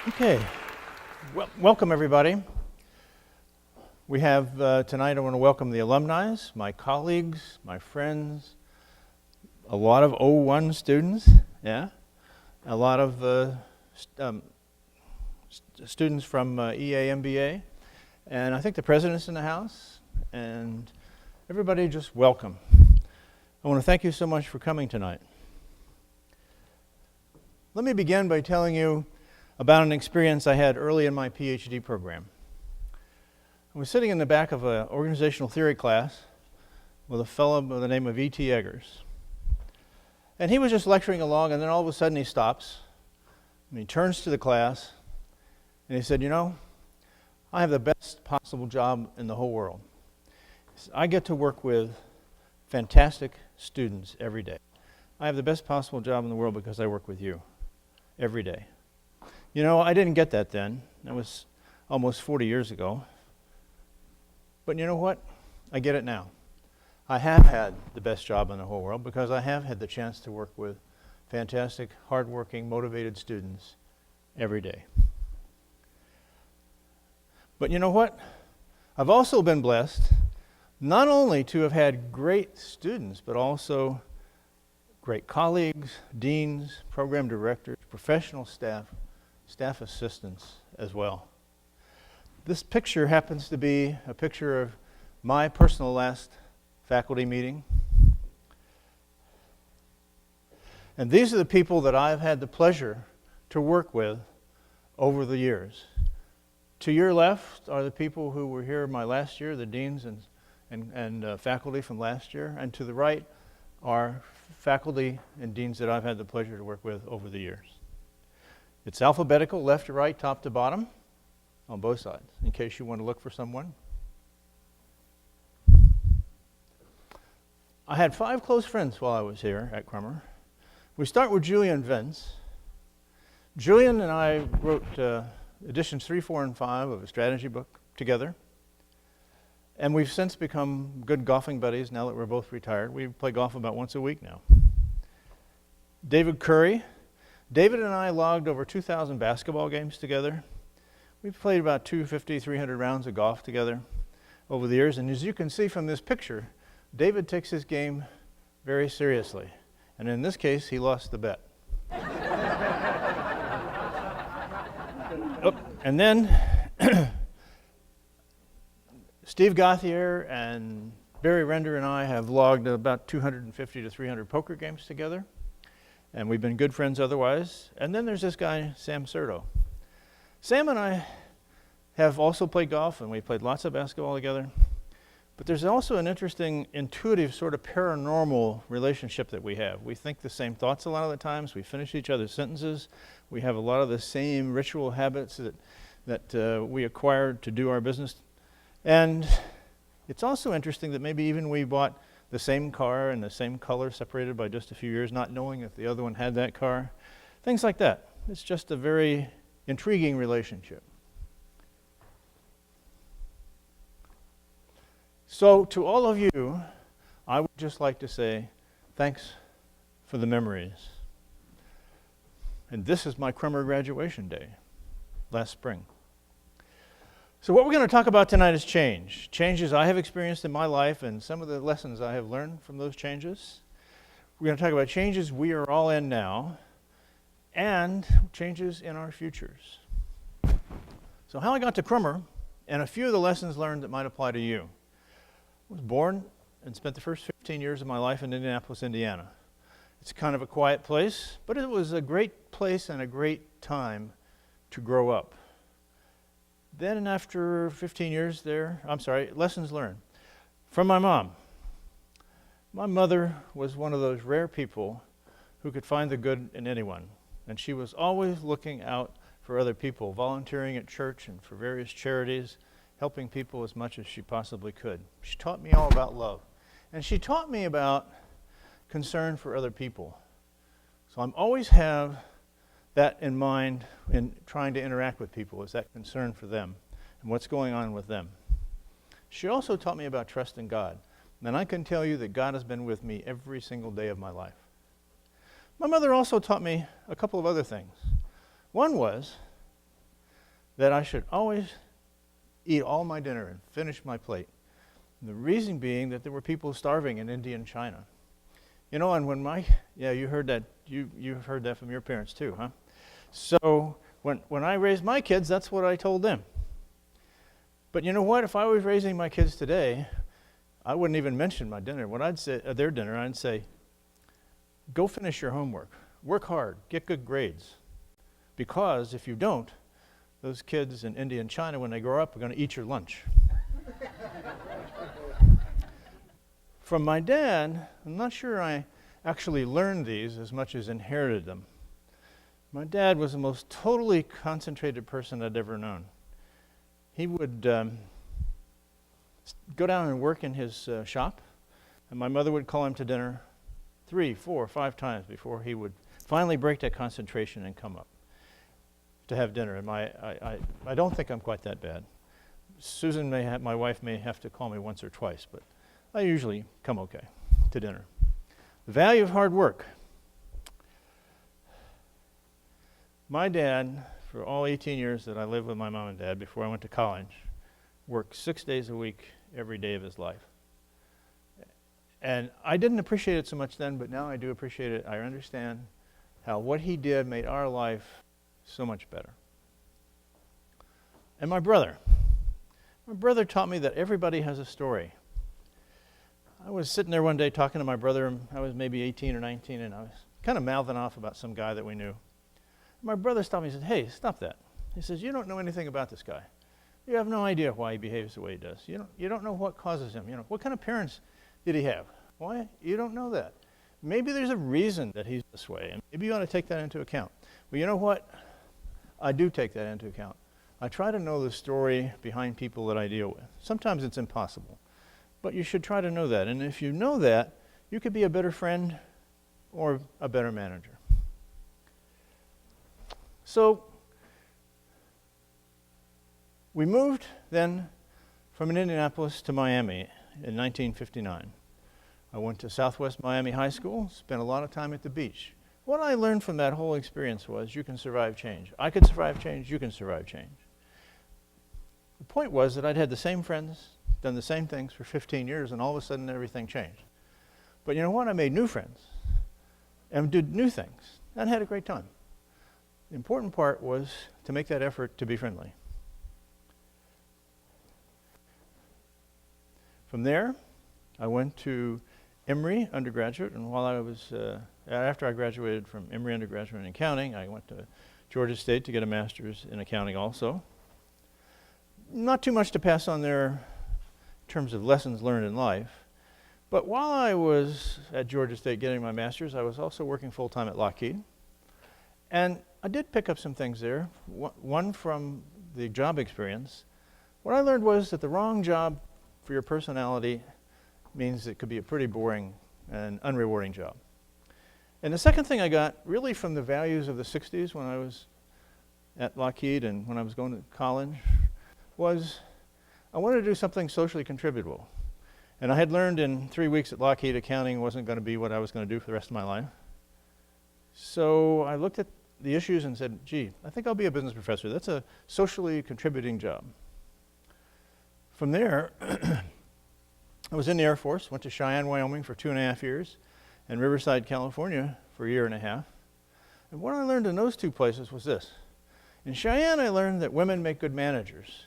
Okay, welcome everybody. We have tonight, I want to welcome the alumni, my colleagues, my friends, a lot of '01 students, a lot of students from EA, MBA, and I think the president's in the house, and everybody just welcome. I want to thank you so much for coming tonight. Let me begin by telling you about an experience I had early in my PhD program. I was sitting in the back of an organizational theory class with a fellow by the name of E.T. Eggers. And he was just lecturing along, and then all of a sudden he stops, and he turns to the class, and he said, "You know, I have the best possible job in the whole world. I get to work with fantastic students every day. I have the best possible job in the world because I work with you every day." You know, I didn't get that then. That was almost 40 years ago. But you know what? I get it now. I have had the best job in the whole world because I have had the chance to work with fantastic, hardworking, motivated students every day. But you know what? I've also been blessed not only to have had great students, but also great colleagues, deans, program directors, professional staff assistants as well. This picture happens to be a picture of my personal last faculty meeting. And these are the people that I've had the pleasure to work with over the years. To your left are the people who were here my last year, the deans and faculty from last year. And to the right are faculty and deans that I've had the pleasure to work with over the years. It's alphabetical, left to right, top to bottom, on both sides, in case you want to look for someone. I had 5 close friends while I was here at Crummer. We start with Julian Vince. Julian and I wrote editions 3, 4, and 5 of a strategy book together. And we've since become good golfing buddies now that we're both retired. We play golf about once a week now. David Curry. David and I logged over 2,000 basketball games together. We've played about 250, 300 rounds of golf together over the years. And as you can see from this picture, David takes his game very seriously. And in this case, he lost the bet. And then Steve Gauthier and Barry Render and I have logged about 250 to 300 poker games together. And we've been good friends otherwise. And then there's this guy, Sam Serto. Sam and I have also played golf, and we played lots of basketball together. But there's also an interesting, intuitive, sort of paranormal relationship that we have. We think the same thoughts a lot of the times. We finish each other's sentences. We have a lot of the same ritual habits that we acquired to do our business. And it's also interesting that maybe even we bought the same car and the same color separated by just a few years, not knowing if the other one had that car. Things like that. It's just a very intriguing relationship. So to all of you, I would just like to say thanks for the memories. And this is my Crummer graduation day, last spring. So what we're going to talk about tonight is change. Changes I have experienced in my life and some of the lessons I have learned from those changes. We're going to talk about changes we are all in now and changes in our futures. So how I got to Crummer and a few of the lessons learned that might apply to you. I was born and spent the first 15 years of my life in Indianapolis, Indiana. It's kind of a quiet place, but it was a great place and a great time to grow up. Then after 15 years there, lessons learned from my mom. My mother was one of those rare people who could find the good in anyone. And she was always looking out for other people, volunteering at church and for various charities, helping people as much as she possibly could. She taught me all about love. And she taught me about concern for other people. So I'm always have that in mind in trying to interact with people, is that concern for them and what's going on with them. She also taught me about trust in God. And I can tell you that God has been with me every single day of my life. My mother also taught me a couple of other things. One was that I should always eat all my dinner and finish my plate. And the reason being that there were people starving in India and China. You know, and when you heard that, you've heard that from your parents too, huh? So when I raised my kids, that's what I told them. But you know what? If I was raising my kids today, I wouldn't even mention my dinner. When I'd say their dinner, I'd say, go finish your homework. Work hard. Get good grades. Because if you don't, those kids in India and China, when they grow up, are going to eat your lunch. From my dad, I'm not sure I actually learned these as much as inherited them. My dad was the most totally concentrated person I'd ever known. He would go down and work in his shop, and my mother would call him to dinner 3, 4, 5 times before he would finally break that concentration and come up to have dinner. And I don't think I'm quite that bad. Susan my wife may have to call me once or twice, but I usually come okay to dinner. The value of hard work. My dad, for all 18 years that I lived with my mom and dad before I went to college, worked 6 days a week every day of his life. And I didn't appreciate it so much then, but now I do appreciate it. I understand how what he did made our life so much better. And my brother taught me that everybody has a story. I was sitting there one day talking to my brother. I was maybe 18 or 19, and I was kind of mouthing off about some guy that we knew. My brother stopped me and said, "Hey, stop that." He says, "You don't know anything about this guy. You have no idea why he behaves the way he does. You don't know what causes him. What kind of parents did he have? Why? You don't know that. Maybe there's a reason that he's this way, and maybe you ought to take that into account." Well, you know what? I do take that into account. I try to know the story behind people that I deal with. Sometimes it's impossible, but you should try to know that. And if you know that, you could be a better friend or a better manager. So we moved then from Indianapolis to Miami in 1959. I went to Southwest Miami High School, spent a lot of time at the beach. What I learned from that whole experience was you can survive change. I could survive change, you can survive change. The point was that I'd had the same friends, done the same things for 15 years, and all of a sudden everything changed. But you know what? I made new friends and did new things and had a great time. The important part was to make that effort to be friendly. From there, I went to Emory undergraduate, and while I was, after I graduated from Emory undergraduate in accounting, I went to Georgia State to get a master's in accounting also. Not too much to pass on there in terms of lessons learned in life, but while I was at Georgia State getting my master's, I was also working full-time at Lockheed. And I did pick up some things there, one from the job experience. What I learned was that the wrong job for your personality means it could be a pretty boring and unrewarding job. And the second thing I got really from the values of the 60s when I was at Lockheed and when I was going to college was I wanted to do something socially contributable. And I had learned in 3 weeks at Lockheed accounting wasn't going to be what I was going to do for the rest of my life. So I looked at the issues and said, gee, I think I'll be a business professor. That's a socially contributing job. From there, I was in the Air Force, went to Cheyenne, Wyoming for 2.5 years, and Riverside, California for 1.5 years. And what I learned in those 2 places was this. In Cheyenne, I learned that women make good managers.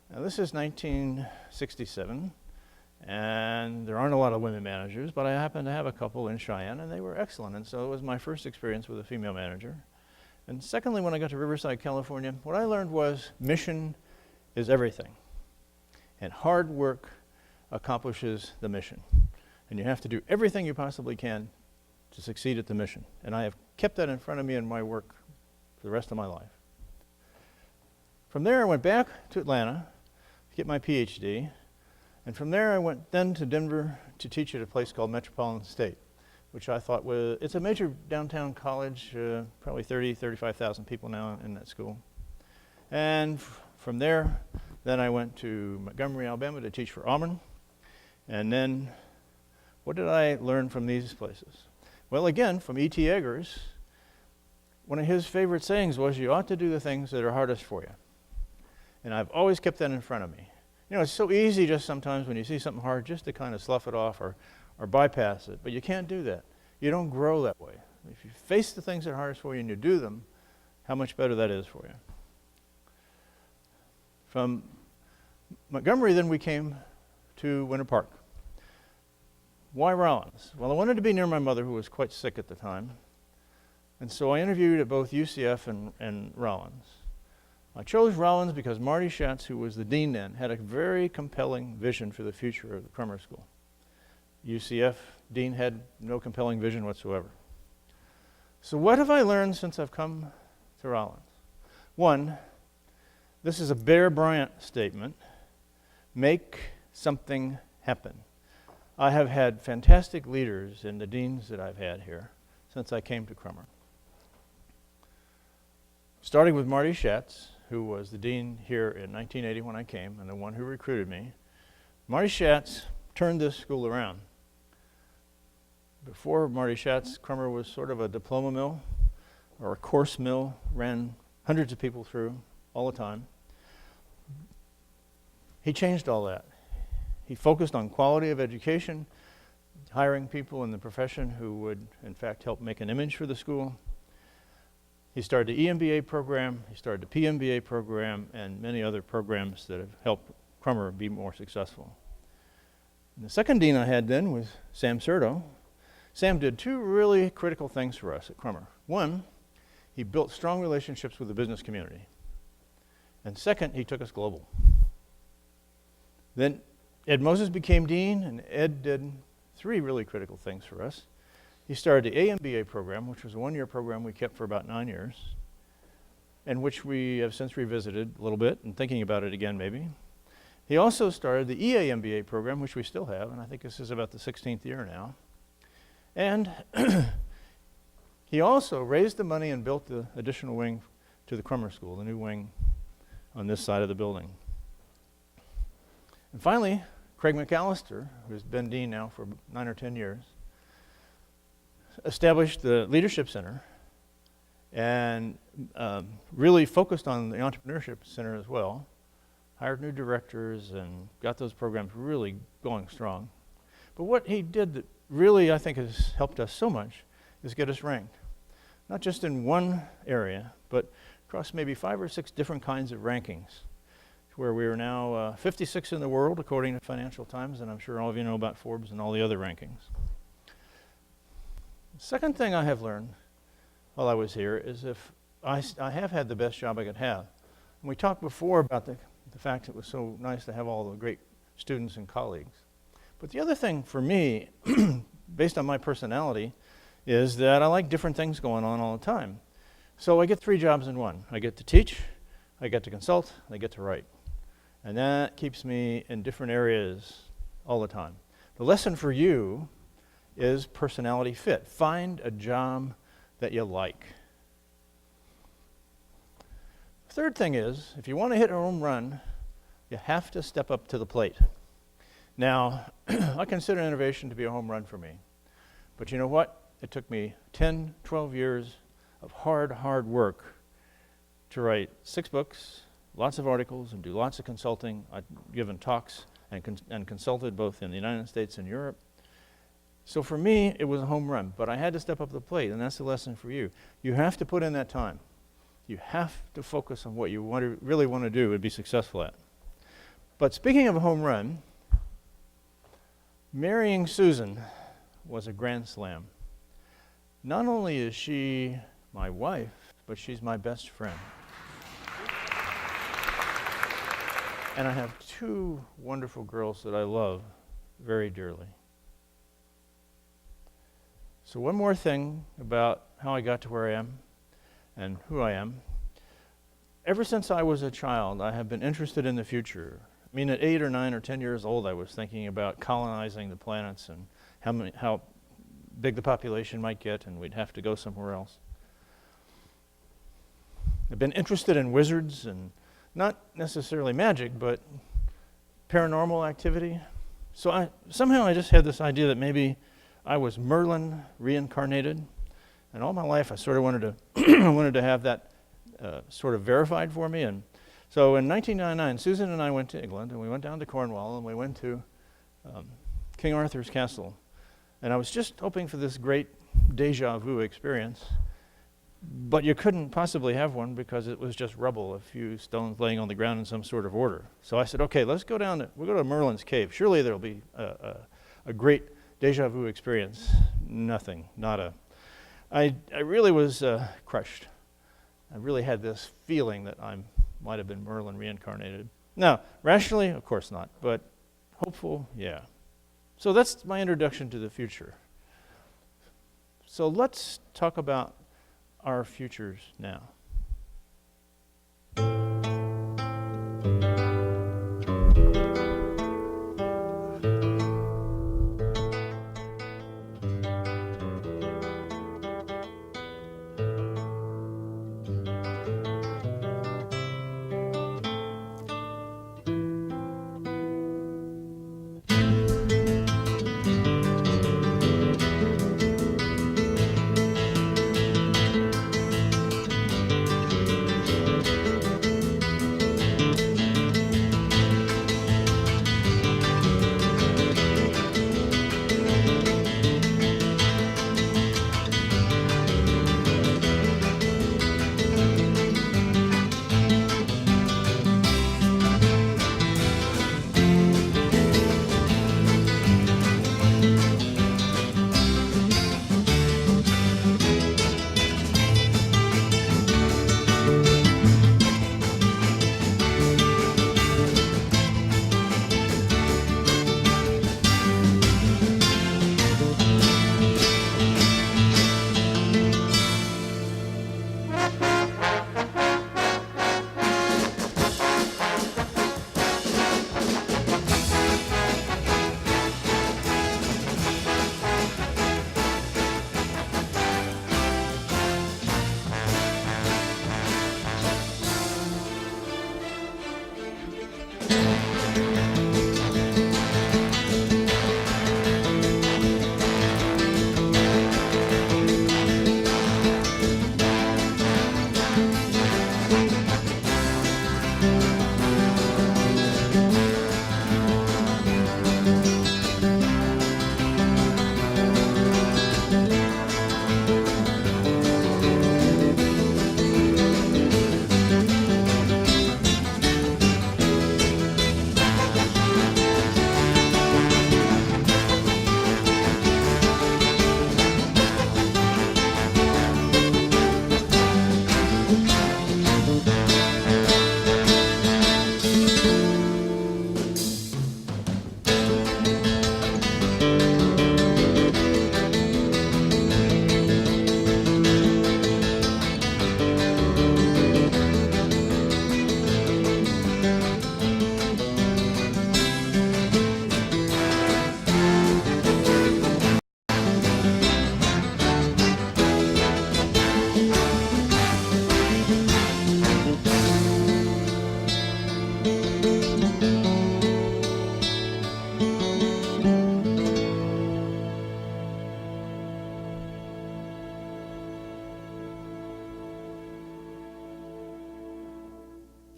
Now, this is 1967, and there aren't a lot of women managers, but I happened to have a couple in Cheyenne, and they were excellent. And so it was my first experience with a female manager. And secondly, when I got to Riverside, California, what I learned was mission is everything. And hard work accomplishes the mission. And you have to do everything you possibly can to succeed at the mission. And I have kept that in front of me in my work for the rest of my life. From there, I went back to Atlanta to get my PhD. And from there, I went then to Denver to teach at a place called Metropolitan State, which I thought was, it's a major downtown college, probably 35,000 people now in that school. And from there, then I went to Montgomery, Alabama to teach for Auburn. And then, what did I learn from these places? Well, again, from E.T. Eggers, one of his favorite sayings was, you ought to do the things that are hardest for you. And I've always kept that in front of me. You know, it's so easy just sometimes when you see something hard just to kind of slough it off or bypass it, but you can't do that. You don't grow that way. If you face the things that are hardest for you and you do them, how much better that is for you. From Montgomery, then we came to Winter Park. Why Rollins? Well, I wanted to be near my mother, who was quite sick at the time. And so I interviewed at both UCF and Rollins. I chose Rollins because Marty Schatz, who was the dean then, had a very compelling vision for the future of the Crummer School. UCF dean had no compelling vision whatsoever. So what have I learned since I've come to Rollins? One, this is a Bear Bryant statement: make something happen. I have had fantastic leaders in the deans that I've had here since I came to Crummer. Starting with Marty Schatz, who was the dean here in 1980 when I came, and the one who recruited me. Marty Schatz turned this school around. Before Marty Schatz, Crummer was sort of a diploma mill or a course mill, ran hundreds of people through all the time. He changed all that. He focused on quality of education, hiring people in the profession who would, in fact, help make an image for the school. He started the EMBA program, he started the PMBA program, and many other programs that have helped Crummer be more successful. And the second dean I had then was Sam Serto. Sam did two really critical things for us at Crummer. One, he built strong relationships with the business community. And second, he took us global. Then Ed Moses became dean, and Ed did three really critical things for us. He started the AMBA program, which was a one-year program we kept for about 9 years, and which we have since revisited a little bit and thinking about it again maybe. He also started the EAMBA program, which we still have, and I think this is about the 16th year now. And he also raised the money and built the additional wing to the Crummer School, the new wing on this side of the building. And finally, Craig McAllister, who's been dean now for 9 or 10 years, established the Leadership Center and really focused on the Entrepreneurship Center as well, hired new directors and got those programs really going strong. But what he did that really I think has helped us so much is get us ranked, not just in one area, but across maybe 5 or 6 different kinds of rankings, where we are now 56 in the world according to Financial Times, and I'm sure all of you know about Forbes and all the other rankings. The second thing I have learned while I was here is if I have had the best job I could have. And we talked before about the fact it was so nice to have all the great students and colleagues. But the other thing for me, based on my personality, is that I like different things going on all the time. So I get 3 jobs in one. I get to teach, I get to consult, I get to write. And that keeps me in different areas all the time. The lesson for you is personality fit. Find a job that you like. Third thing is, if you want to hit a home run, you have to step up to the plate. Now, I consider innovation to be a home run for me. But you know what? It took me 10, 12 years of hard work to write 6 books, lots of articles, and do lots of consulting. I've given talks and consulted both in the United States and Europe. So for me, it was a home run, but I had to step up to the plate, and that's the lesson for you. You have to put in that time. You have to focus on what you really want to do and be successful at. But speaking of a home run, marrying Susan was a grand slam. Not only is she my wife, but she's my best friend. And I have 2 wonderful girls that I love very dearly. So one more thing about how I got to where I am and who I am. Ever since I was a child, I have been interested in the future. I mean, at 8 or 9 or 10 years old, I was thinking about colonizing the planets and how big the population might get, and we'd have to go somewhere else. I've been interested in wizards, and not necessarily magic, but paranormal activity. So somehow I just had this idea that maybe I was Merlin reincarnated, and all my life I sort of wanted to have that sort of verified for me. And So in 1999, Susan and I went to England, and we went down to Cornwall, and we went to King Arthur's castle. And I was just hoping for this great deja vu experience, but you couldn't possibly have one because it was just rubble, a few stones laying on the ground in some sort of order. So I said, okay, let's go down, we'll go to Merlin's cave. Surely there'll be a great deja vu experience. Nothing, nada. I really was crushed. I really had this feeling that I might have been Merlin reincarnated. Now, rationally, of course not, but hopeful, yeah. So that's my introduction to the future. So let's talk about our futures now.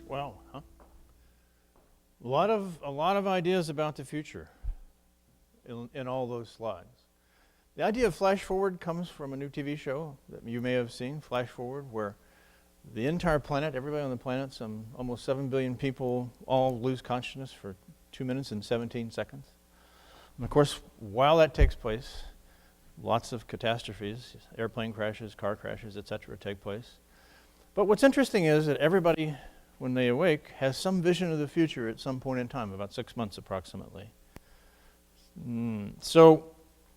Wow, huh? A lot of ideas about the future in all those slides. The idea of flash forward comes from a new TV show that you may have seen, Flash Forward, where the entire planet, everybody on the planet, some almost 7 billion people, all lose consciousness for 2 minutes and 17 seconds. And of course, while that takes place, lots of catastrophes, airplane crashes, car crashes, etc. take place. But what's interesting is that everybody, when they awake, has some vision of the future at some point in time, about 6 months approximately. So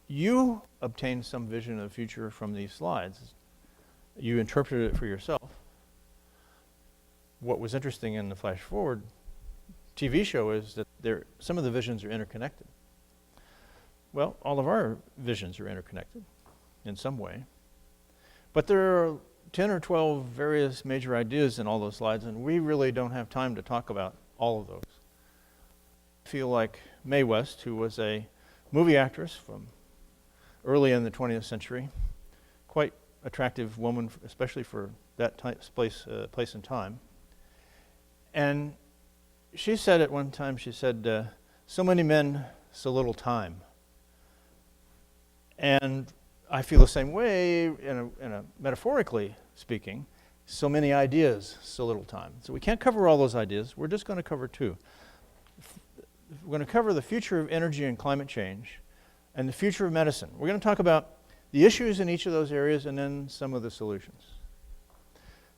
you obtained some vision of the future from these slides. You interpreted it for yourself. What was interesting in the Flash Forward TV show is that some of the visions are interconnected. Well, all of our visions are interconnected in some way. But there are 10 or 12 various major ideas in all those slides, and we really don't have time to talk about all of those. I feel like Mae West, who was a movie actress from early in the 20th century, quite attractive woman, especially for that place and time. And she said at one time, she said, so many men, so little time. And I feel the same way in a metaphorically speaking, so many ideas, so little time. So we can't cover all those ideas. We're just going to cover two. We're going to cover the future of energy and climate change and the future of medicine. We're going to talk about the issues in each of those areas and then some of the solutions.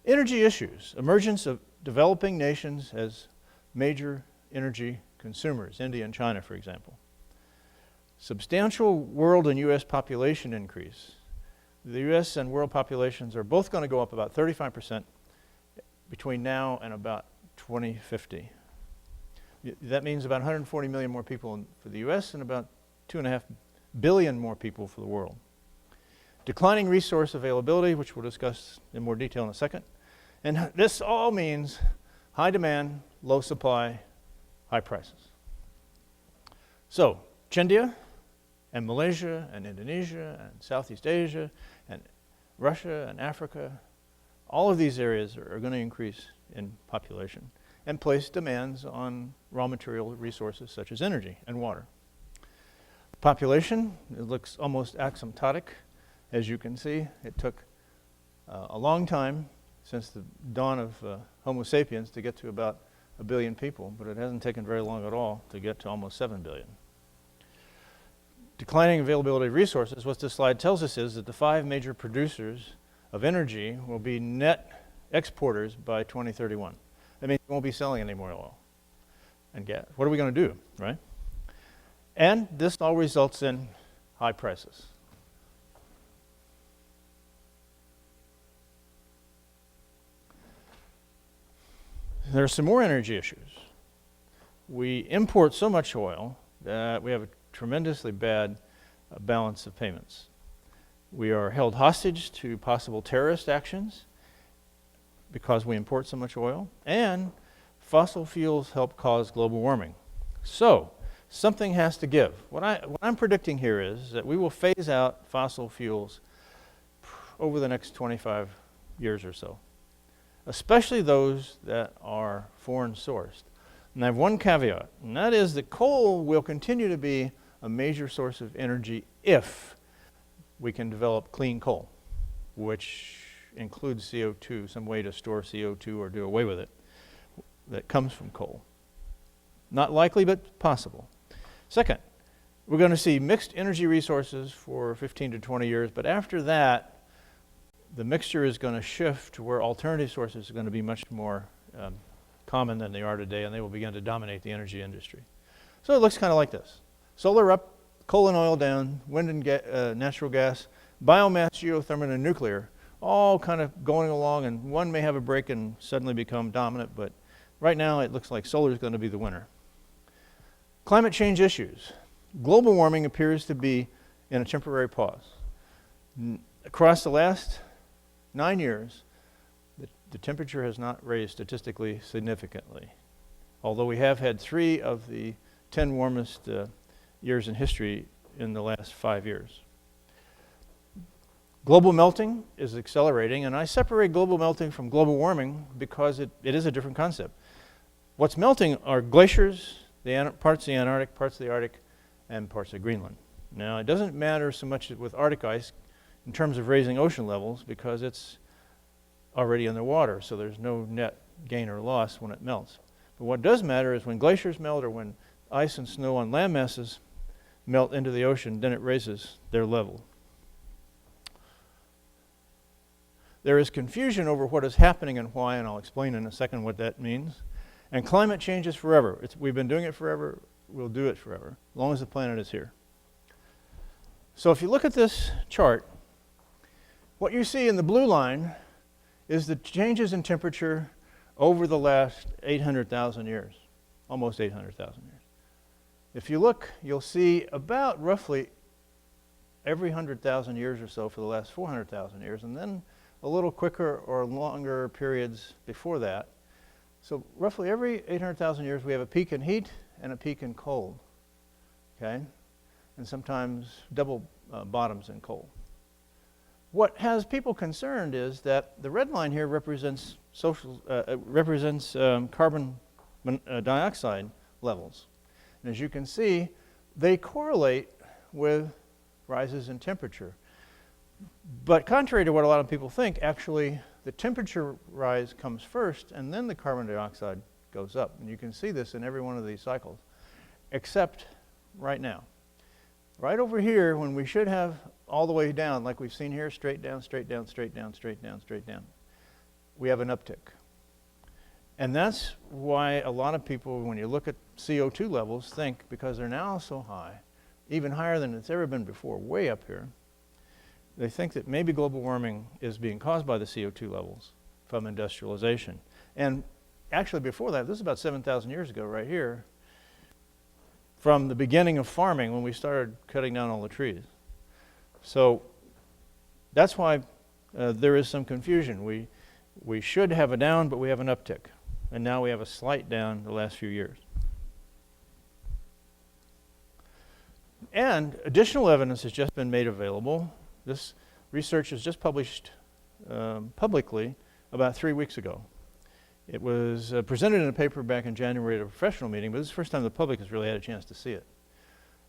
Energy issues, emergence of developing nations as major energy consumers, India and China, for example. Substantial world and U.S. population increase. The U.S. and world populations are both going to go up about 35% between now and about 2050. That means about 140 million more people for the U.S. and about 2.5 billion more people for the world. Declining resource availability, which we'll discuss in more detail in a second. And this all means high demand, low supply, high prices. So, India and Malaysia and Indonesia and Southeast Asia and Russia and Africa, all of these areas are going to increase in population and place demands on raw material resources such as energy and water. Population, it looks almost asymptotic. As you can see, it took a long time since the dawn of Homo sapiens to get to about 1 billion people, but it hasn't taken very long at all to get to almost 7 billion. Declining availability of resources, what this slide tells us is that the 5 major producers of energy will be net exporters by 2031. That means we won't be selling any more oil and gas. What are we going to do, right? And this all results in high prices. There are some more energy issues. We import so much oil that we have a tremendously bad balance of payments. We are held hostage to possible terrorist actions because we import so much oil, and fossil fuels help cause global warming. So, something has to give. What I'm predicting here is that we will phase out fossil fuels over the next 25 years or so, especially those that are foreign sourced. And I have one caveat, and that is that coal will continue to be a major source of energy if we can develop clean coal, which includes CO2, some way to store CO2 or do away with it that comes from coal. Not likely, but possible. Second, we're going to see mixed energy resources for 15 to 20 years, but after that, the mixture is going to shift to where alternative sources are going to be much more common than they are today, and they will begin to dominate the energy industry. So it looks kind of like this. Solar up, coal and oil down, wind and natural gas, biomass, geothermal, and nuclear, all kind of going along, and one may have a break and suddenly become dominant, but right now it looks like solar is going to be the winner. Climate change issues. Global warming appears to be in a temporary pause. Across the last 9 years, the temperature has not raised statistically significantly, although we have had 3 of the 10 warmest years in history in the last 5 years. Global melting is accelerating, and I separate global melting from global warming because it is a different concept. What's melting are glaciers, parts of the Antarctic, parts of the Arctic, and parts of Greenland. Now, it doesn't matter so much with Arctic ice in terms of raising ocean levels because it's already in the water, so there's no net gain or loss when it melts. But what does matter is when glaciers melt or when ice and snow on land masses melt into the ocean, then it raises their level. There is confusion over what is happening and why, and I'll explain in a second what that means. And climate change is forever. We've been doing it forever. We'll do it forever, as long as the planet is here. So if you look at this chart, what you see in the blue line is the changes in temperature over the last 800,000 years, almost 800,000 years. If you look, you'll see about roughly every 100,000 years or so for the last 400,000 years, and then a little quicker or longer periods before that. So roughly every 800,000 years we have a peak in heat and a peak in cold, okay? And sometimes double bottoms in cold. What has people concerned is that the red line here represents carbon dioxide levels. And as you can see, they correlate with rises in temperature. But contrary to what a lot of people think, actually the temperature rise comes first and then the carbon dioxide goes up. And you can see this in every one of these cycles, except right now. Right over here, when we should have all the way down, like we've seen here, straight down, straight down, straight down, straight down, straight down, we have an uptick. And that's why a lot of people, when you look at CO2 levels, think, because they're now so high, even higher than it's ever been before, way up here, they think that maybe global warming is being caused by the CO2 levels from industrialization. And actually before that, this is about 7,000 years ago right here, from the beginning of farming when we started cutting down all the trees. So that's why there is some confusion. We should have a down, but we have an uptick. And now we have a slight down the last few years. And additional evidence has just been made available. This research was just published publicly about 3 weeks ago. It was presented in a paper back in January at a professional meeting, but this is the first time the public has really had a chance to see it.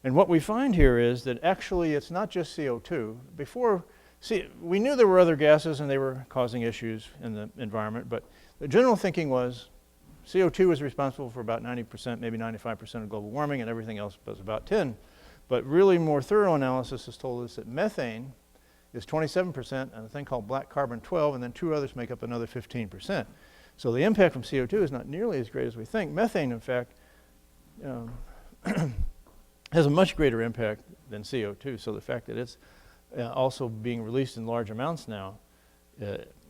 And what we find here is that actually it's not just CO2. Before, we knew there were other gases and they were causing issues in the environment, but the general thinking was CO2 was responsible for about 90%, maybe 95% of global warming, and everything else was about 10%. But really more thorough analysis has told us that methane is 27%, and a thing called black carbon 12%, and then two others make up another 15%. So the impact from CO2 is not nearly as great as we think. Methane, in fact, has a much greater impact than CO2. So the fact that it's also being released in large amounts now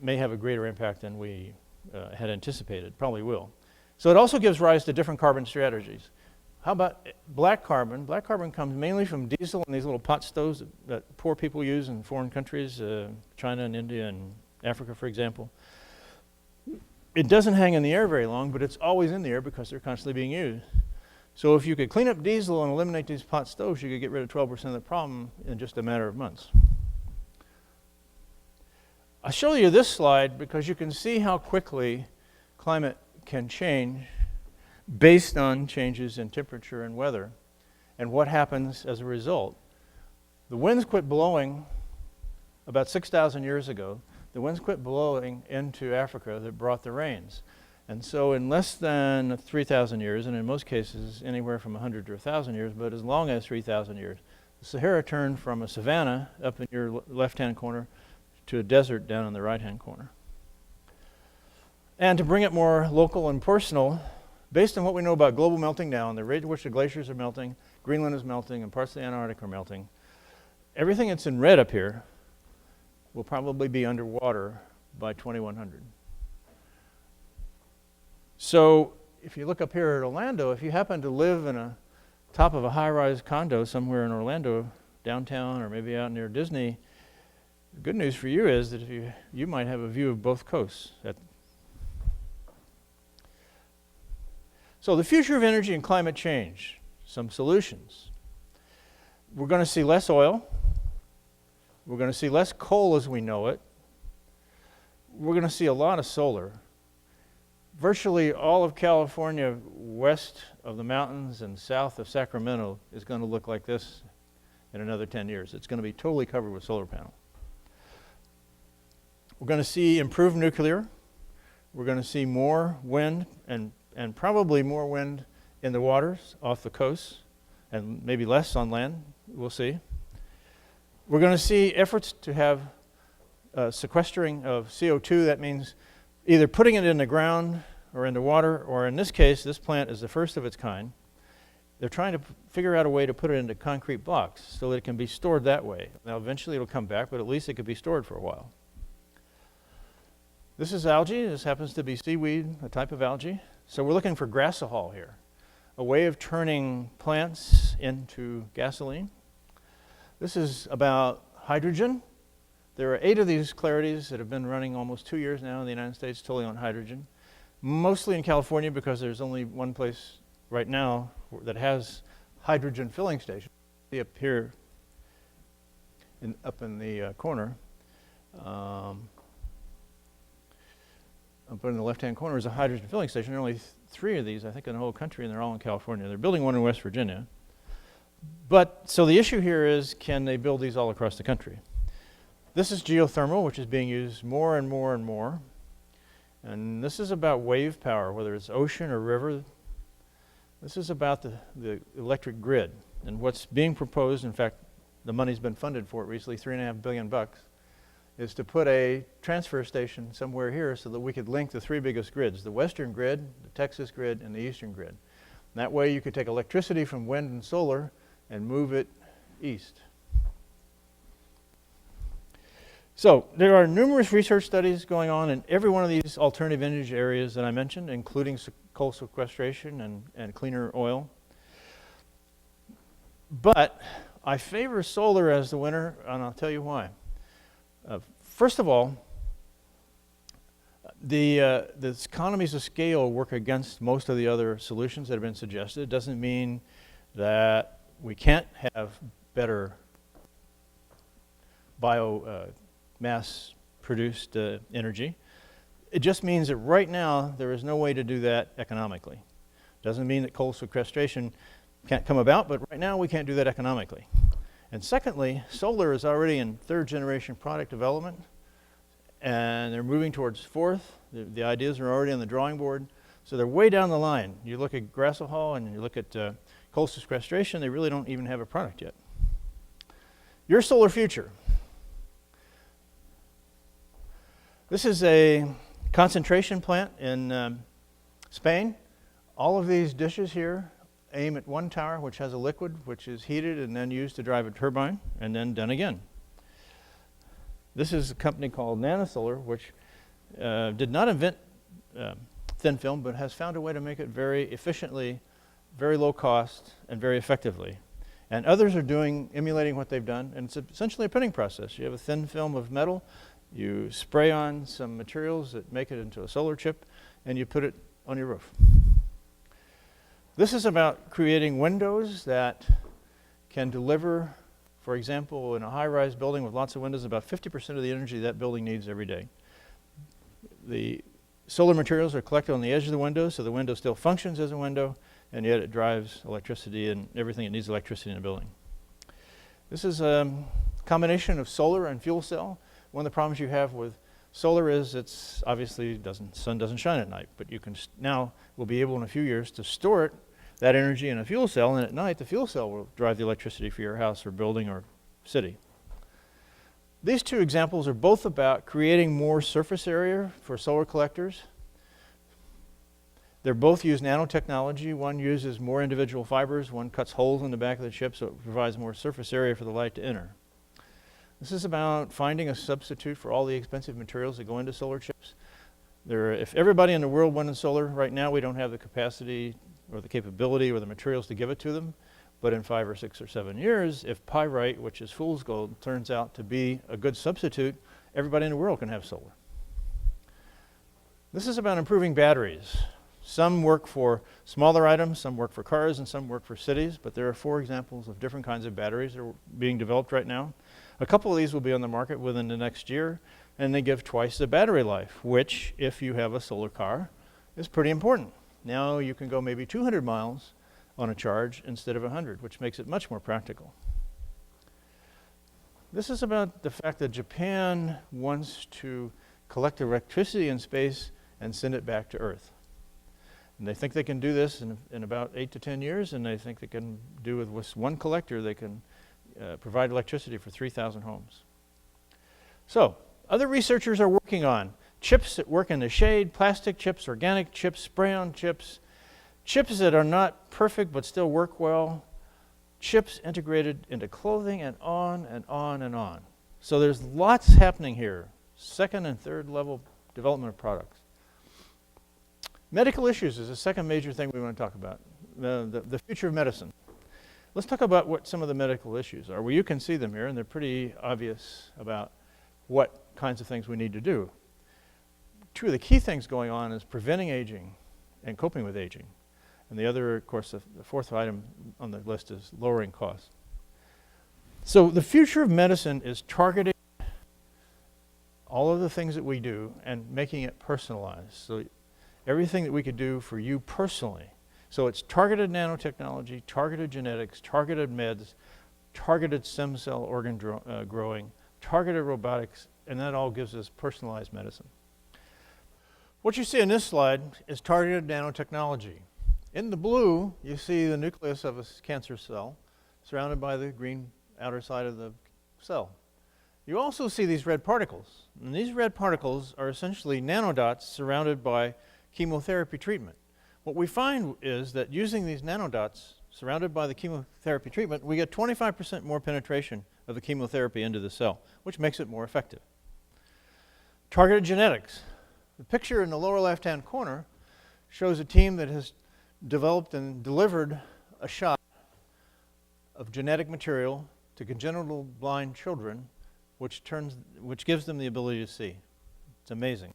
may have a greater impact than we had anticipated, probably will. So it also gives rise to different carbon strategies. How about black carbon? Black carbon comes mainly from diesel and these little pot stoves that poor people use in foreign countries, China and India and Africa, for example. It doesn't hang in the air very long, but it's always in the air because they're constantly being used. So if you could clean up diesel and eliminate these pot stoves, you could get rid of 12% of the problem in just a matter of months. I'll show you this slide because you can see how quickly climate can change based on changes in temperature and weather and what happens as a result. The winds quit blowing about 6,000 years ago. The winds quit blowing into Africa that brought the rains. And so in less than 3,000 years, and in most cases anywhere from 100 to 1,000 years, but as long as 3,000 years, the Sahara turned from a savanna up in your left-hand corner to a desert down in the right-hand corner. And to bring it more local and personal, based on what we know about global melting now and the rate at which the glaciers are melting, Greenland is melting, and parts of the Antarctic are melting, everything that's in red up here will probably be underwater by 2100. So if you look up here at Orlando, if you happen to live in a top of a high-rise condo somewhere in Orlando, downtown or maybe out near Disney, the good news for you is that if you might have a view of both coasts. So the future of energy and climate change, some solutions. We're going to see less oil. We're going to see less coal as we know it. We're going to see a lot of solar. Virtually all of California west of the mountains and south of Sacramento is going to look like this in another 10 years. It's going to be totally covered with solar panels. We're going to see improved nuclear. We're going to see more wind and probably more wind in the waters off the coast and maybe less on land. We'll see. We're going to see efforts to have sequestering of CO2. That means either putting it in the ground or in the water, or in this case, this plant is the first of its kind. They're trying to figure out a way to put it into concrete blocks so that it can be stored that way. Now, eventually it'll come back, but at least it could be stored for a while. This is algae. This happens to be seaweed, a type of algae. So we're looking for grassahol here, a way of turning plants into gasoline. This is about hydrogen. There are 8 of these clarities that have been running almost 2 years now in the United States, totally on hydrogen. Mostly in California because there's only one place right now that has hydrogen filling stations. See up here, up in the corner. Up in the left-hand corner is a hydrogen filling station. There are only 3 of these, I think, in the whole country, and they're all in California. They're building one in West Virginia. But, so the issue here is, can they build these all across the country? This is geothermal, which is being used more and more and more. And this is about wave power, whether it's ocean or river. This is about the electric grid. And what's being proposed, in fact, the money's been funded for it recently, $3.5 billion, is to put a transfer station somewhere here so that we could link the 3 biggest grids, the western grid, the Texas grid, and the eastern grid. And that way you could take electricity from wind and solar and move it east. So there are numerous research studies going on in every one of these alternative energy areas that I mentioned, including coal sequestration and cleaner oil. But I favor solar as the winner, and I'll tell you why. First of all, the economies of scale work against most of the other solutions that have been suggested. It doesn't mean that we can't have better mass produced energy. It just means that right now there is no way to do that economically. Doesn't mean that coal sequestration can't come about, but right now we can't do that economically. And secondly, solar is already in 3rd generation product development, and they're moving towards 4th. The ideas are already on the drawing board, so they're way down the line. You look at Grasshall and you look at coal sequestration, they really don't even have a product yet. Your solar future. This is a concentration plant in Spain. All of these dishes here aim at one tower, which has a liquid, which is heated and then used to drive a turbine, and then done again. This is a company called NanoSolar, which did not invent thin film, but has found a way to make it very efficiently, very low cost, and very effectively. And others are emulating what they've done, and it's essentially a printing process. You have a thin film of metal, you spray on some materials that make it into a solar chip, and you put it on your roof. This is about creating windows that can deliver, for example, in a high-rise building with lots of windows, about 50% of the energy that building needs every day. The solar materials are collected on the edge of the window, so the window still functions as a window, and yet it drives electricity and everything that needs electricity in a building. This is a combination of solar and fuel cell. One of the problems you have with solar is it's obviously sun doesn't shine at night, but you can now will be able in a few years to store that energy in a fuel cell, and at night the fuel cell will drive the electricity for your house or building or city. These 2 examples are both about creating more surface area for solar collectors. They're both use nanotechnology. One uses more individual fibers, one cuts holes in the back of the chip so it provides more surface area for the light to enter. This is about finding a substitute for all the expensive materials that go into solar chips. If everybody in the world went in solar right now, we don't have the capacity or the capability or the materials to give it to them. But in 5 or 6 or 7 years, if pyrite, which is fool's gold, turns out to be a good substitute, everybody in the world can have solar. This is about improving batteries. Some work for smaller items, some work for cars, and some work for cities, but there are 4 examples of different kinds of batteries that are being developed right now. A couple of these will be on the market within the next year, and they give twice the battery life, which, if you have a solar car, is pretty important. Now you can go maybe 200 miles on a charge instead of 100, which makes it much more practical. This is about the fact that Japan wants to collect electricity in space and send it back to Earth. And they think they can do this in about 8 to 10 years, and they think they can do with one collector, they can provide electricity for 3,000 homes. So, other researchers are working on chips that work in the shade, plastic chips, organic chips, spray-on chips, chips that are not perfect but still work well, chips integrated into clothing, and on and on and on. So there's lots happening here, 2nd and 3rd level development of products. Medical issues is the second major thing we want to talk about, the future of medicine. Let's talk about what some of the medical issues are. Well, you can see them here, and they're pretty obvious about what kinds of things we need to do. 2 of the key things going on is preventing aging and coping with aging. And the other, of course, the 4th item on the list is lowering costs. So the future of medicine is targeting all of the things that we do and making it personalized. So everything that we could do for you personally. So it's targeted nanotechnology, targeted genetics, targeted meds, targeted stem cell organ growing, targeted robotics, and that all gives us personalized medicine. What you see in this slide is targeted nanotechnology. In the blue, you see the nucleus of a cancer cell surrounded by the green outer side of the cell. You also see these red particles, and these red particles are essentially nanodots surrounded by chemotherapy treatment. What we find is that using these nanodots surrounded by the chemotherapy treatment, we get 25% more penetration of the chemotherapy into the cell, which makes it more effective. Targeted genetics. The picture in the lower left-hand corner shows a team that has developed and delivered a shot of genetic material to congenital blind children, which gives them the ability to see. It's amazing.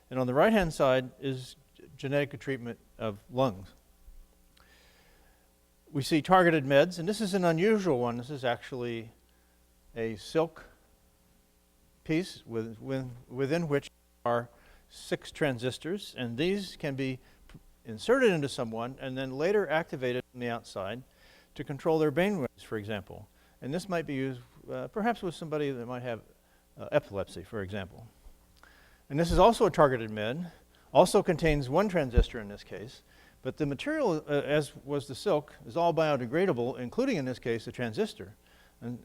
And on the right-hand side is genetic treatment of lungs. We see targeted meds, and this is an unusual one. This is actually a silk piece within which are 6 transistors, and these can be inserted into someone and then later activated from the outside to control their brain waves, for example. And this might be used perhaps with somebody that might have epilepsy, for example. And this is also a targeted med, also contains 1 transistor in this case, but the material, as was the silk, is all biodegradable, including in this case a transistor.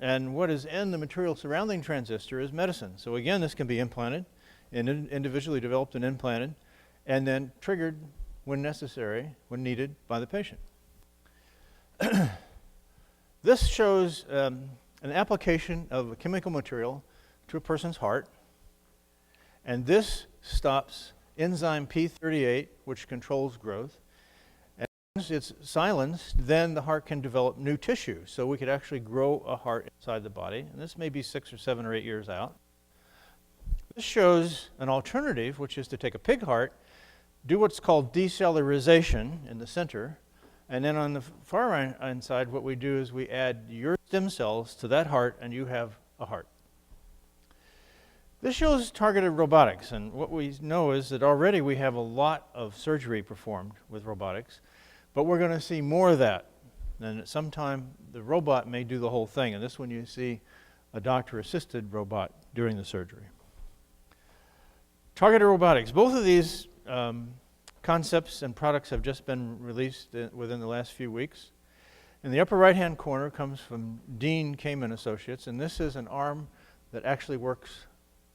And what is in the material surrounding transistor is medicine. So again, this can be implanted, and individually developed and implanted, and then triggered when necessary, when needed, by the patient. This shows an application of a chemical material to a person's heart, and this stops enzyme P38, which controls growth. And once it's silenced, then the heart can develop new tissue. So we could actually grow a heart inside the body, and this may be 6 or 7 or 8 years out. This shows an alternative, which is to take a pig heart, do what's called decellularization in the center, and then on the far right side, what we do is we add your stem cells to that heart, and you have a heart. This shows targeted robotics, and what we know is that already we have a lot of surgery performed with robotics, but we're going to see more of that. And at some time, the robot may do the whole thing, and this one you see a doctor-assisted robot doing the surgery. Targeted robotics. Both of these concepts and products have just been released within the last few weeks. In the upper right-hand corner comes from Dean Kamen Associates, and this is an arm that actually works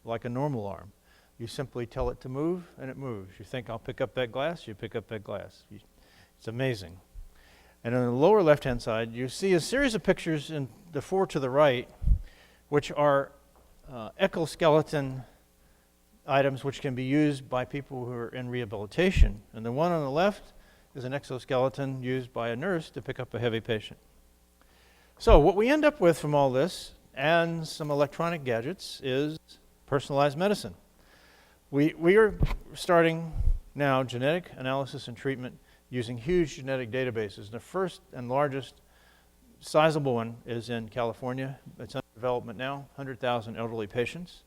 like a normal arm. You simply tell it to move, and it moves. You think, I'll pick up that glass, you pick up that glass. It's amazing. And on the lower left-hand side, you see a series of pictures in the 4 to the right, which are exoskeleton items which can be used by people who are in rehabilitation. And the one on the left is an exoskeleton used by a nurse to pick up a heavy patient. So what we end up with from all this and some electronic gadgets is personalized medicine. We are starting now genetic analysis and treatment using huge genetic databases. The first and largest sizable one is in California. It's under development now, 100,000 elderly patients.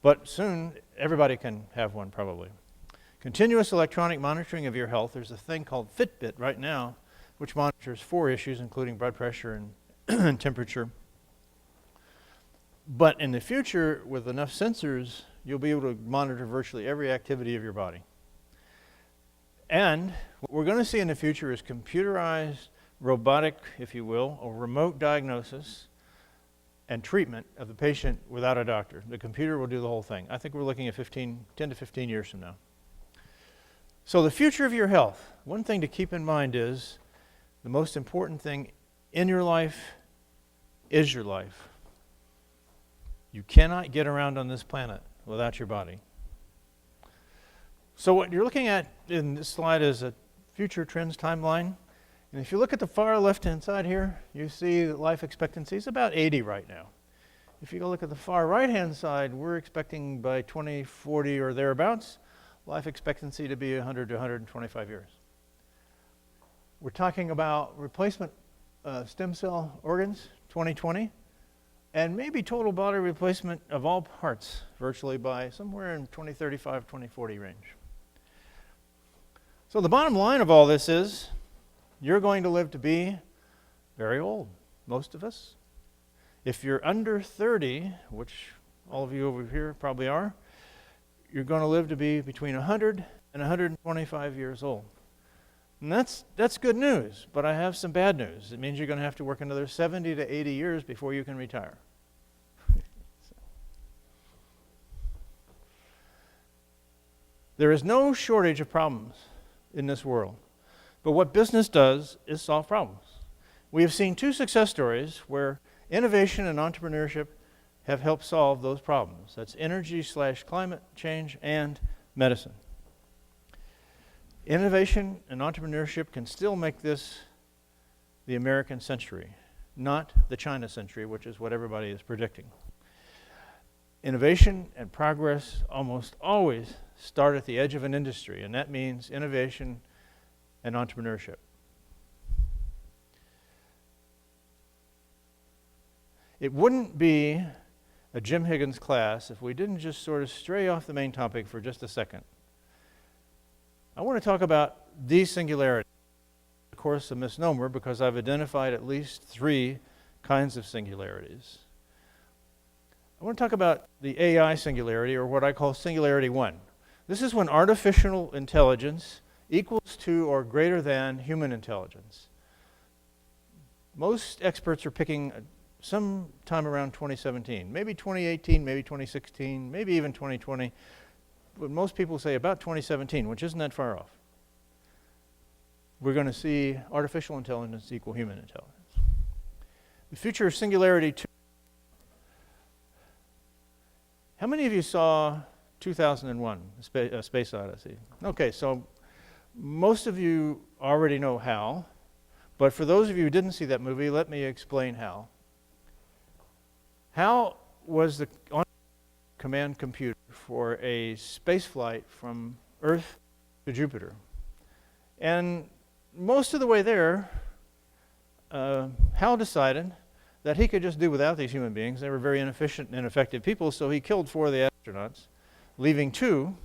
But soon, everybody can have one probably. Continuous electronic monitoring of your health. There's a thing called Fitbit right now, which monitors 4 issues, including blood pressure and temperature. But in the future, with enough sensors, you'll be able to monitor virtually every activity of your body. And what we're going to see in the future is computerized, robotic, if you will, or remote diagnosis and treatment of the patient without a doctor. The computer will do the whole thing. I think we're looking at 10 to 15 years from now. So the future of your health, one thing to keep in mind is the most important thing in your life is your life. You cannot get around on this planet without your body. So what you're looking at in this slide is a future trends timeline. And if you look at the far left-hand side here, you see that life expectancy is about 80 right now. If you go look at the far right-hand side, we're expecting by 2040 or thereabouts, life expectancy to be 100 to 125 years. We're talking about replacement stem cell organs, 2020. and maybe total body replacement of all parts virtually by somewhere in 2035, 2040 range. So the bottom line of all this is you're going to live to be very old, most of us. If you're under 30, which all of you over here probably are, you're going to live to be between 100 and 125 years old. And that's good news, but I have some bad news. It means you're going to have to work another 70 to 80 years before you can retire. There is no shortage of problems in this world, but what business does is solve problems. We have seen two success stories where innovation and entrepreneurship have helped solve those problems. That's energy/climate change and medicine. Innovation and entrepreneurship can still make this the American century, not the China century, which is what everybody is predicting. Innovation and progress almost always start at the edge of an industry, and that means innovation and entrepreneurship. It wouldn't be a Jim Higgens class if we didn't just sort of stray off the main topic for just a second. I want to talk about the singularity. Of course, a misnomer because I've identified at least 3 kinds of singularities. I want to talk about the AI singularity, or what I call singularity 1. This is when artificial intelligence equals to or greater than human intelligence. Most experts are picking sometime around 2017, maybe 2018, maybe 2016, maybe even 2020. But most people say about 2017, which isn't that far off. We're going to see artificial intelligence equal human intelligence. The future of singularity 2. How many of you saw 2001, Space Odyssey? Okay, so most of you already know how, but for those of you who didn't see that movie, let me explain how. Hal was the command computer for a space flight from Earth to Jupiter. And most of the way there, Hal decided that he could just do without these human beings. They were very inefficient and ineffective people, so he killed 4 of the astronauts, leaving 2,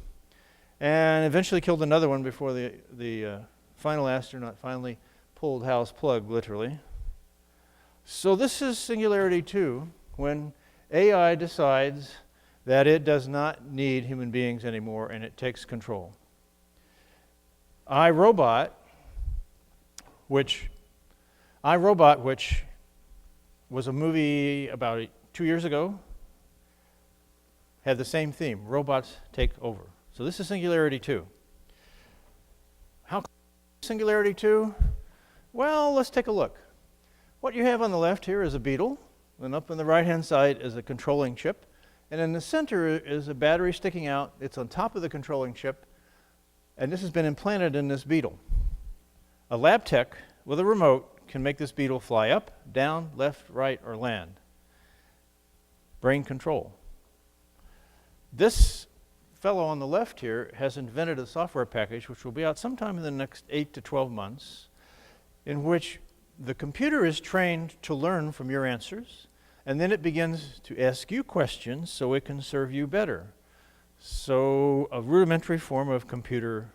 and eventually killed another one before the final astronaut finally pulled Hal's plug, literally. So this is singularity 2, when AI decides that it does not need human beings anymore and it takes control. iRobot, which was a movie about 2 years ago, had the same theme: robots take over. So this is singularity 2. How singularity 2? Well, let's take a look. What you have on the left here is a beetle, and up on the right-hand side is a controlling chip. And in the center is a battery sticking out. It's on top of the controlling chip, and this has been implanted in this beetle. A lab tech with a remote can make this beetle fly up, down, left, right, or land. Brain control. This fellow on the left here has invented a software package which will be out sometime in the next 8 to 12 months, in which the computer is trained to learn from your answers, and then it begins to ask you questions so it can serve you better. So a rudimentary form of computer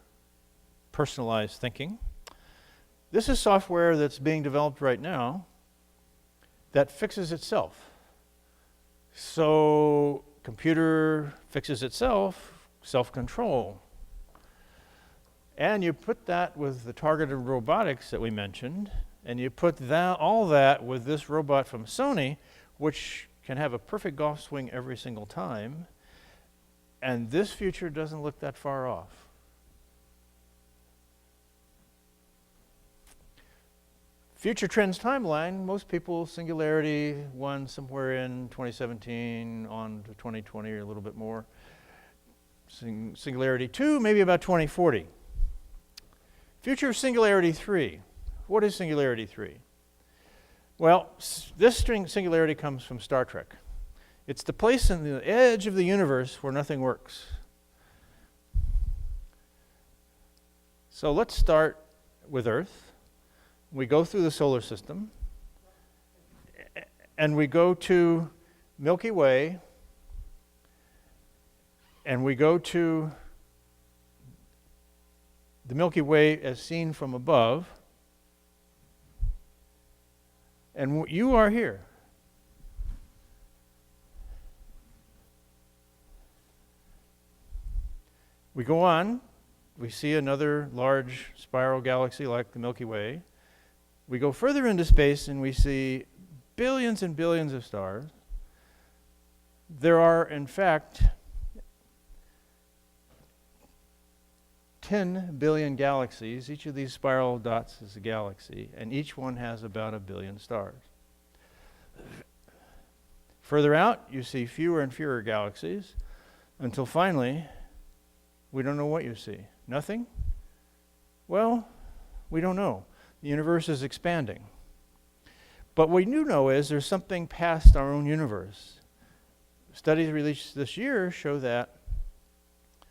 personalized thinking. This is software that's being developed right now that fixes itself. So computer fixes itself, self-control. And you put that with the targeted robotics that we mentioned, and you put all that with this robot from Sony, which can have a perfect golf swing every single time, and this future doesn't look that far off. Future trends timeline, most people singularity 1 somewhere in 2017 on to 2020 or a little bit more. Singularity 2 maybe about 2040. Future of singularity 3. What is singularity 3? Well, this singularity comes from Star Trek. It's the place in the edge of the universe where nothing works. So let's start with Earth. We go through the solar system, and we go to Milky Way, and we go to the Milky Way as seen from above, and you are here. We go on, we see another large spiral galaxy like the Milky Way. We go further into space and we see billions and billions of stars. There are, in fact, 10 billion galaxies. Each of these spiral dots is a galaxy, and each one has about 1 billion stars. Further out, you see fewer and fewer galaxies, until finally, we don't know what you see. Nothing? Well, we don't know. The universe is expanding. But what we do know is there's something past our own universe. Studies released this year show that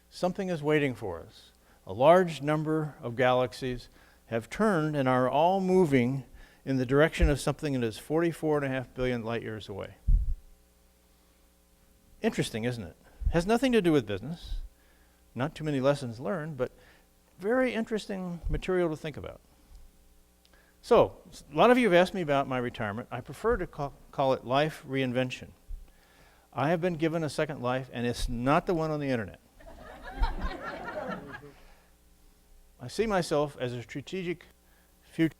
something is waiting for us. A large number of galaxies have turned and are all moving in the direction of something that is 44.5 billion light years away. Interesting, isn't it? Has nothing to do with business. Not too many lessons learned, but very interesting material to think about. So, a lot of you have asked me about my retirement. I prefer to call it life reinvention. I have been given a second life, and it's not the one on the internet. I see myself as a strategic future.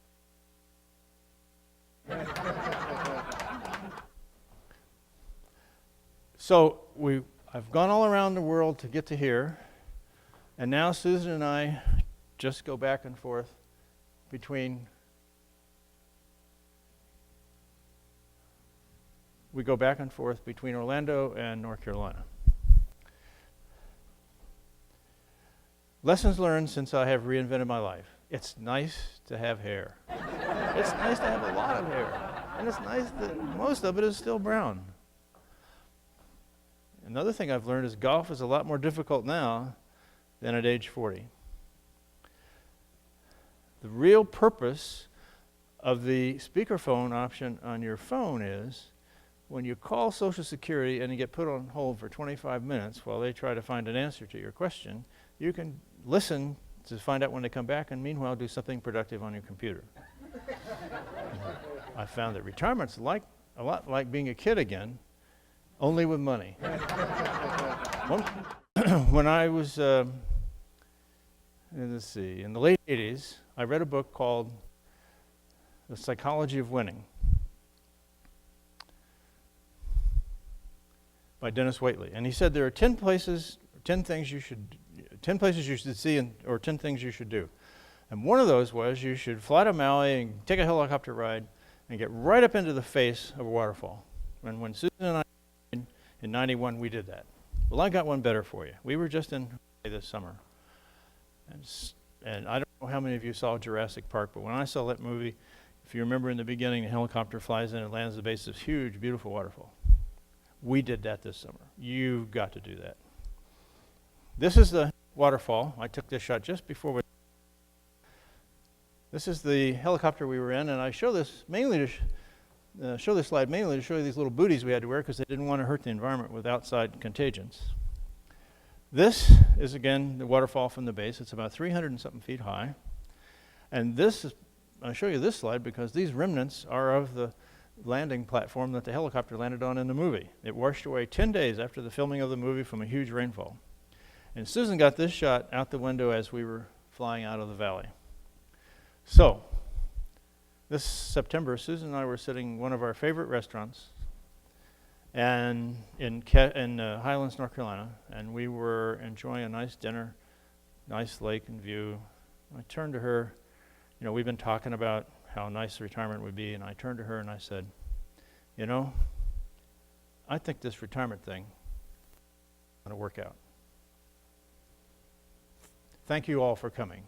So, I've gone all around the world to get to here. And now Susan and I just go back and forth between Orlando and North Carolina. Lessons learned since I have reinvented my life. It's nice to have hair. It's nice to have a lot of hair. And it's nice that most of it is still brown. Another thing I've learned is golf is a lot more difficult now than at age 40. The real purpose of the speakerphone option on your phone is when you call Social Security and you get put on hold for 25 minutes while they try to find an answer to your question, you can listen to find out when they come back and meanwhile do something productive on your computer. I found that retirement's a lot like being a kid again, only with money. When I was in the late 80s, I read a book called The Psychology of Winning by Dennis Waitley. And he said there are 10 things you should see or 10 things you should do. And one of those was you should fly to Maui and take a helicopter ride and get right up into the face of a waterfall. And when Susan and I in 91, we did that. Well, I got one better for you. We were just in Hawaii this summer. And I don't know how many of you saw Jurassic Park, but when I saw that movie, if you remember in the beginning, the helicopter flies in and lands at the base of this huge, beautiful waterfall. We did that this summer. You've got to do that. This is the waterfall. I took this shot just before we... This is the helicopter we were in, and I show this mainly to show this slide mainly to show you these little booties we had to wear because they didn't want to hurt the environment with outside contagions. This is, again, the waterfall from the base. It's about 300 and something feet high. And this is, I'll show you this slide because these remnants are of the landing platform that the helicopter landed on in the movie. It washed away 10 days after the filming of the movie from a huge rainfall. And Susan got this shot out the window as we were flying out of the valley. So, this September, Susan and I were sitting in one of our favorite restaurants and in Highlands, North Carolina, and we were enjoying a nice dinner, nice lake and view. I turned to her, we've been talking about how nice retirement would be, and I turned to her and I said, I think this retirement thing is going to work out. Thank you all for coming.